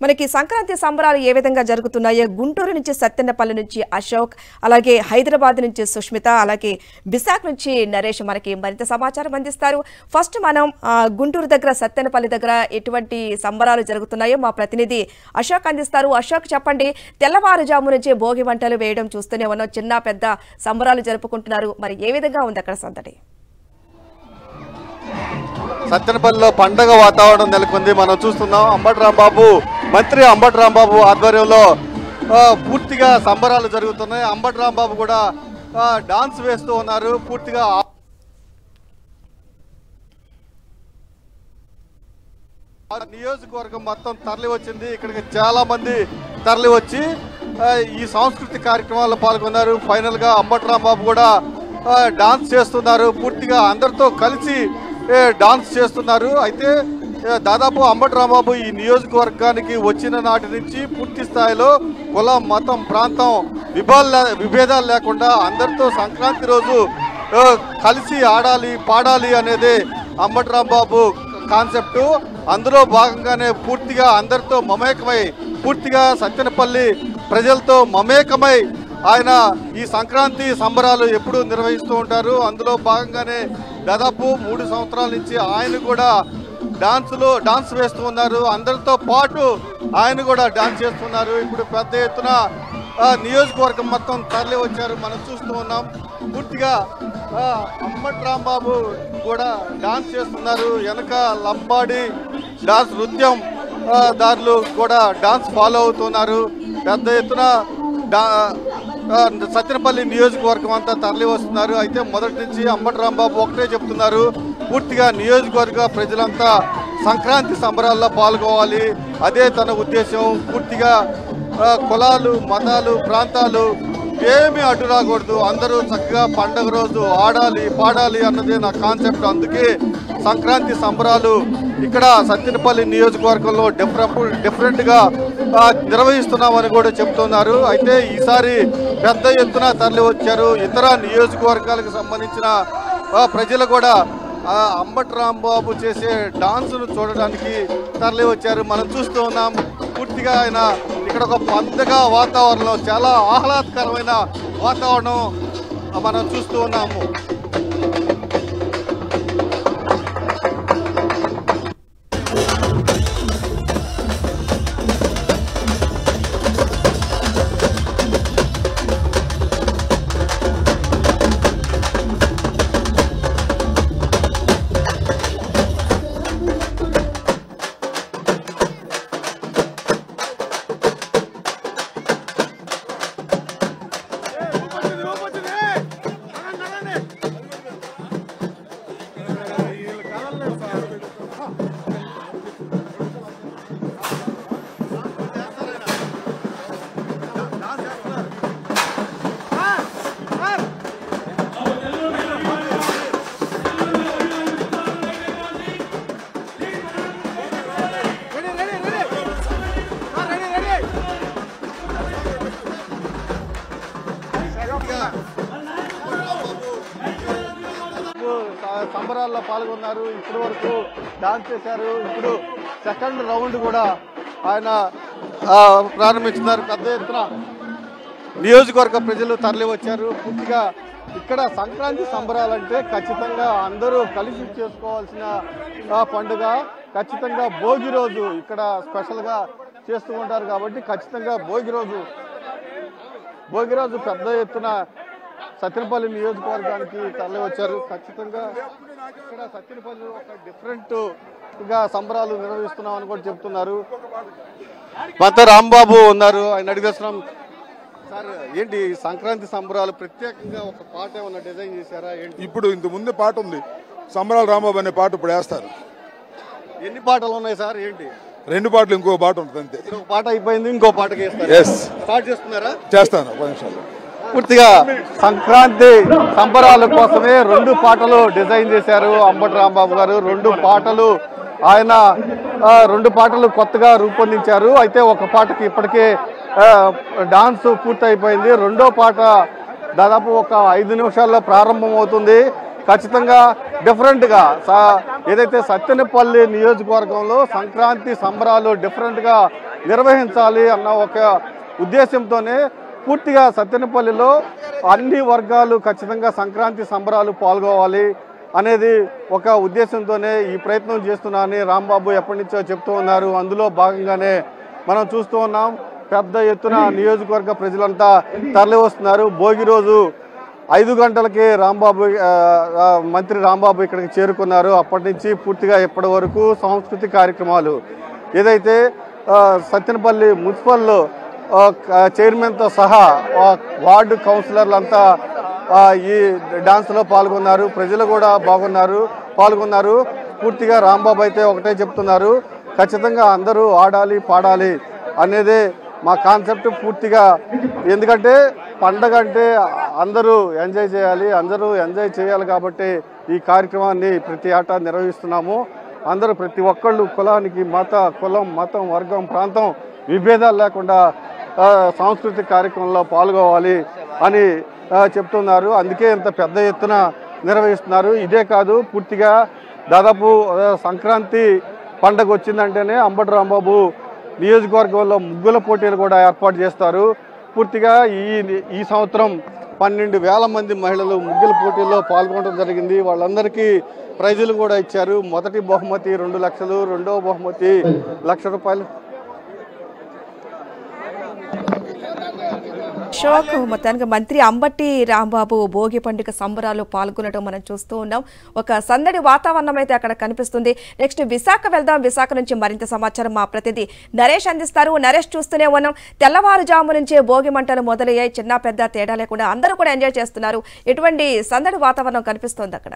మనకి సంక్రాంతి సంబరాలు ఏ విధంగా జరుగుతున్నాయో గుంటూరు నుంచి సత్తెన్నపల్లి నుంచి అశోక్, అలాగే హైదరాబాద్ నుంచి సుష్మిత, అలాగే విశాఖ నుంచి నరేష్ మనకి మరింత సమాచారం అందిస్తారు. ఫస్ట్ మనం గుంటూరు దగ్గర సత్తెన్నపల్లి దగ్గర ఎటువంటి సంబరాలు జరుగుతున్నాయో మా ప్రతినిధి అశోక్ అందిస్తారు. అశోక్ చెప్పండి, తెల్లవారుజాము నుంచి భోగి వంటలు వేయడం చూస్తూనే ఉన్నాం, చిన్న పెద్ద సంబరాలు జరుపుకుంటున్నారు. మరి ఏ విధంగా ఉంది అక్కడ సందడి? సత్తెనపల్లిలో పండగ వాతావరణం నెలకొంది. మనం చూస్తున్నాం అంబటి రాంబాబు, మంత్రి అంబటి రాంబాబు ఆధ్వర్యంలో పూర్తిగా సంబరాలు జరుగుతున్నాయి. అంబటి రాంబాబు కూడా డాన్స్ వేస్తూ ఉన్నారు. పూర్తిగా నియోజకవర్గం మొత్తం తరలి వచ్చింది. ఇక్కడికి చాలా మంది తరలి వచ్చి ఈ సాంస్కృతిక కార్యక్రమాల్లో పాల్గొన్నారు. ఫైనల్ గా అంబటి రాంబాబు కూడా డాన్స్ చేస్తున్నారు. పూర్తిగా అందరితో కలిసి డాన్స్ చేస్తున్నారు. అయితే దాదాపు అంబటి రాంబాబు ఈ నియోజకవర్గానికి వచ్చిన నాటి నుంచి పూర్తి స్థాయిలో కులం, మతం, ప్రాంతం విభేదాలు లేకుండా అందరితో సంక్రాంతి రోజు కలిసి ఆడాలి, పాడాలి అనేది అంబటి రాంబాబు కాన్సెప్టు. అందులో భాగంగానే పూర్తిగా అందరితో మమేకమై, పూర్తిగా సత్తెనపల్లి ప్రజలతో మమేకమై ఆయన ఈ సంక్రాంతి సంబరాలు ఎప్పుడూ నిర్వహిస్తూ ఉంటారు. అందులో భాగంగానే దాదాపు 3 సంవత్సరాల నుంచి ఆయన కూడా డాన్స్ వేస్తూ ఉన్నారు. అందరితో పాటు ఆయన కూడా డాన్స్ చేస్తున్నారు. ఇప్పుడు పెద్ద ఎత్తున నియోజకవర్గం మొత్తం తరలి వచ్చారు. మనం చూస్తూ ఉన్నాం. పూర్తిగా అంబటి రాంబాబు కూడా డాన్స్ చేస్తున్నారు. వెనక లంబాడి డాన్స్ నృత్యం దారులు కూడా డాన్స్ ఫాలో అవుతున్నారు. పెద్ద ఎత్తున సత్తెనపల్లి నియోజకవర్గం అంతా తరలి వస్తున్నారు. అయితే మొదటి నుంచి అంబటి రాంబాబు ఒకటే చెప్తున్నారు, పూర్తిగా నియోజకవర్గ ప్రజలంతా సంక్రాంతి సంబరాల్లో పాల్గొవాలి, అదే తన ఉద్దేశం. పూర్తిగా కులాలు, మతాలు, ప్రాంతాలు ఏమీ అడ్డు రాకూడదు, అందరూ చక్కగా పండగ రోజు ఆడాలి, పాడాలి అన్నదే నా కాన్సెప్ట్. అందుకే సంక్రాంతి సంబరాలు ఇక్కడ సత్తెనపల్లి నియోజకవర్గంలో డిఫరెంట్గా నిర్వహిస్తున్నామని కూడా చెప్తున్నారు. అయితే ఈసారి పెద్ద ఎత్తున తరలి వచ్చారు. ఇతర నియోజకవర్గాలకు సంబంధించిన ప్రజలు కూడా అంబటి రాంబాబు చేసే డాన్సును చూడడానికి తరలి వచ్చారు. మనం చూస్తూ ఉన్నాం. పూర్తిగా ఆయన ఇక్కడ ఒక పండగ వాతావరణం, చాలా ఆహ్లాదకరమైన వాతావరణం మనం చూస్తూ ఉన్నాము. సంబరాల్లో పాల్గొన్నారు. ఇప్పటి వరకు డాన్స్ చేశారు. ఇప్పుడు సెకండ్ రౌండ్ కూడా ఆయన ప్రారంభించున్నారు. పెద్ద ఎత్తున నియోజకవర్గ ప్రజలు తరలి వచ్చారు. పూర్తిగా ఇక్కడ సంక్రాంతి సంబరాలంటే ఖచ్చితంగా అందరూ కలిసి చేసుకోవాల్సిన పండుగ. ఖచ్చితంగా భోగి రోజు ఇక్కడ స్పెషల్గా చేస్తూ ఉంటారు కాబట్టి ఖచ్చితంగా భోగి రోజు పెద్ద ఎత్తున సత్తెనపల్లి నియోజకవర్గానికి తరలి వచ్చారు. ఖచ్చితంగా ఇక్కడ సత్తెనపల్లి ఒక డిఫరెంట్గా సంబరాలు నిర్వహిస్తున్నామని కూడా చెప్తున్నారు. మనతో రాంబాబు ఉన్నారు, ఆయన అడిగేస్తున్నాం. సార్, ఏంటి సంక్రాంతి సంబరాలు ప్రత్యేకంగా ఒక పాట ఏమన్నా డిజైన్ చేశారా ఏంటి? ఇప్పుడు ఇంత ముందే పాట ఉంది, సంబరాలు రాంబాబు అనే పాట ఇప్పుడు వేస్తారు. ఎన్ని పాటలు ఉన్నాయి సార్? ఏంటి? 2 పాటలు, ఇంకో పాట ఉంటుంది అంతే. ఒక పాట అయిపోయింది, ఇంకో పాటకి స్టార్ట్ చేస్తున్నారా? చేస్తాను 10 నిమిషాలు. పూర్తిగా సంక్రాంతి సంబరాల కోసమే 2 పాటలు డిజైన్ చేశారు అంబటి రాంబాబు గారు. 2 పాటలు ఆయన 2 పాటలు కొత్తగా రూపొందించారు. అయితే ఒక పాటకి ఇప్పటికే డాన్స్ పూర్తయిపోయింది. రెండో పాట దాదాపు ఒక 5 నిమిషాల్లో ప్రారంభం అవుతుంది. ఖచ్చితంగా డిఫరెంట్గా ఏదైతే సత్తెనపల్లి నియోజకవర్గంలో సంక్రాంతి సంబరాలు డిఫరెంట్గా నిర్వహించాలి అన్న ఒక ఉద్దేశంతోనే పూర్తిగా సత్తెనపల్లిలో అన్ని వర్గాలు ఖచ్చితంగా సంక్రాంతి సంబరాలు పాల్గొవాలి అనేది ఒక ఉద్దేశంతోనే ఈ ప్రయత్నం చేస్తున్నానని రాంబాబు ఎప్పటి నుంచో చెప్తూ ఉన్నారు. అందులో భాగంగానే మనం చూస్తూ ఉన్నాం. పెద్ద ఎత్తున నియోజకవర్గ ప్రజలంతా తరలి వస్తున్నారు. భోగి రోజు 5 గంటలకి మంత్రి రాంబాబు ఇక్కడికి చేరుకున్నారు. అప్పటి నుంచి పూర్తిగా ఇప్పటి వరకు సాంస్కృతిక కార్యక్రమాలు ఏదైతే సత్తెనపల్లి మున్సిపల్లో చైర్మన్తో సహా వార్డు కౌన్సిలర్లంతా ఈ డాన్స్లో పాల్గొన్నారు. ప్రజలు కూడా పాల్గొన్నారు. పూర్తిగా రాంబాబు అయితే ఒకటే చెప్తున్నారు, ఖచ్చితంగా అందరూ ఆడాలి పాడాలి అనేదే మా కాన్సెప్ట్ పూర్తిగా. ఎందుకంటే పండగ అంటే అందరూ ఎంజాయ్ చేయాలి కాబట్టి ఈ కార్యక్రమాన్ని ప్రతి ఏటా నిర్వహిస్తున్నాము. అందరూ ప్రతి ఒక్కళ్ళు కులానికి కులం మతం వర్గం ప్రాంతం విభేదాలు లేకుండా సాంస్కృతిక కార్యక్రమంలో పాల్గొవాలి అని చెప్తున్నారు. అందుకే ఇంత పెద్ద ఎత్తున నిర్వహిస్తున్నారు. ఇదే కాదు, పూర్తిగా దాదాపు సంక్రాంతి పండగ వచ్చిందంటేనే అంబటి రాంబాబు నియోజకవర్గంలో ముగ్గుల పోటీలు కూడా ఏర్పాటు చేస్తారు. పూర్తిగా ఈ సంవత్సరం 12,000 మంది మహిళలు ముగ్గుల పోటీల్లో పాల్గొనడం జరిగింది. వాళ్ళందరికీ ప్రైజులు కూడా ఇచ్చారు. మొదటి బహుమతి 2 లక్షలు, రెండవ బహుమతి ₹1,00,000. అశోక్, మొత్తానికి మంత్రి అంబటి రాంబాబు భోగి పండుగ సంబరాలు పాల్గొనడం మనం చూస్తూ ఉన్నాం. ఒక సందడి వాతావరణం అయితే అక్కడ కనిపిస్తుంది. నెక్స్ట్ విశాఖ వెళ్దాం. విశాఖ నుంచి మరింత సమాచారం మా ప్రతినిధి నరేష్ అందిస్తారు. నరేష్, చూస్తూనే ఉన్నాం, తెల్లవారుజాము నుంచే భోగి మంటలు మొదలయ్యాయి. చిన్న పెద్ద తేడా లేకుండా అందరూ కూడా ఎంజాయ్ చేస్తున్నారు. ఎటువంటి సందడి వాతావరణం కనిపిస్తోంది అక్కడ?